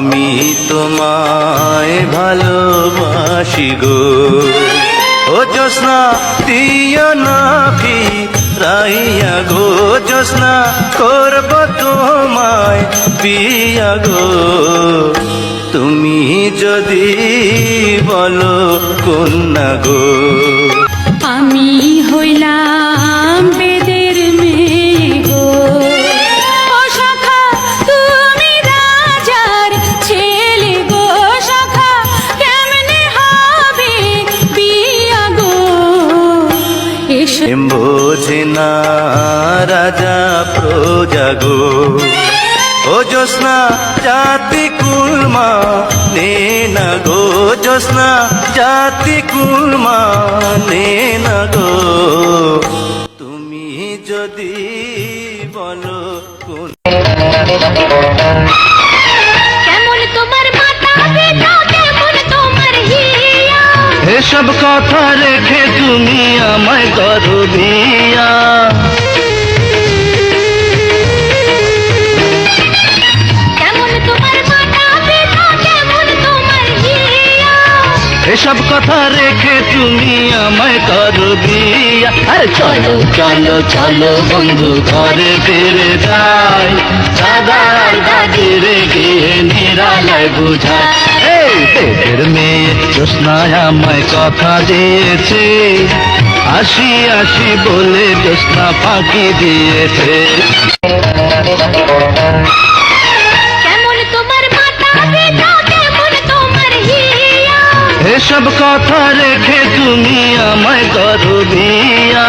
আমি তোমায় ভালোবাসি গো, ও জ্যোৎস্না দিও না ফিরাইয়া গো, জ্যোৎস্না করব তোমায় বিয়া গো। তুমি যদি বলো কন্যা গো। আমি হইলাম বেদের মেয়ে গো, ও সখা তুমি রাজার ছেলে গো, সখা কেমনে হবে বিয়া গো। এসো বোঝে না রাজা প্রজা গো, ও জ্যোৎস্না জাতি কুলমা নে না গো, জ্যোৎস্না জাতি কুলমা নে না গো। তুমি যদি বলো কোন কেমন তোমার মাথা পিতা, কেমন তোমার হিয়া, এসব কথা রেখে তুমি আমায় করো বিয়া। এসব কথা রেখে তুমি আমায় করো বিয়া। আরে চলো চলো চলো বন্ধু ঘরে ফিরে যাই, দাদা আর দাদির গিয়ে নিরালায় বুঝায়। এই দেবের মেয়ে জ্যোৎস্না আমায় কথা দিয়েছে, আসি আসি বলে জ্যোৎস্না ফাঁকি দিয়েছে। এসব কথা রেখে তুমি আমায় করো বিয়া।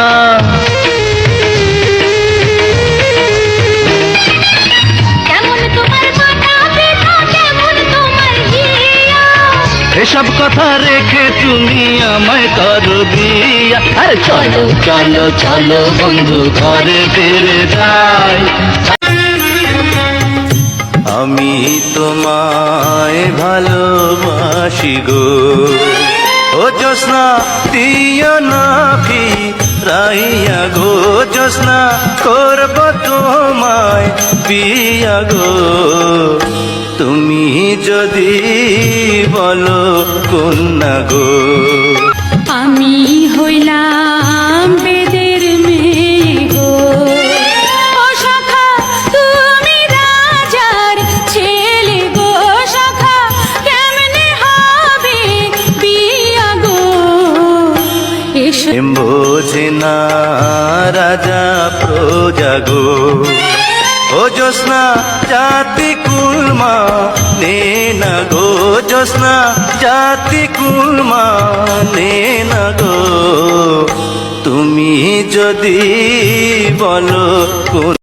এসব কথা রেখে তুমি আমায় করো বিয়া। আরে চলো চলো চলো বন্ধু ঘরে ফিরে যাই। আমি তোমায় ভালোবাসি গো, ও জ্যোৎস্না দিও না ফিরাইয়া গো, জ্যোৎস্না করব তোমায় বিয়া গো। তুমি যদি বলো কন্যা গো। আমি হইলাম বেদের মেয়ে গো, ও সখা তুমি রাজার ছেলে গো, সখা কেমনে হবে বিয়া গো। এসো বোঝে না রাজা প্রজা গো, ও জ্যোৎস্না জাতি কুলমা নে না গো, জ্যোৎস্না জাতি কুলমা নে না গো। তুমি যদি বলো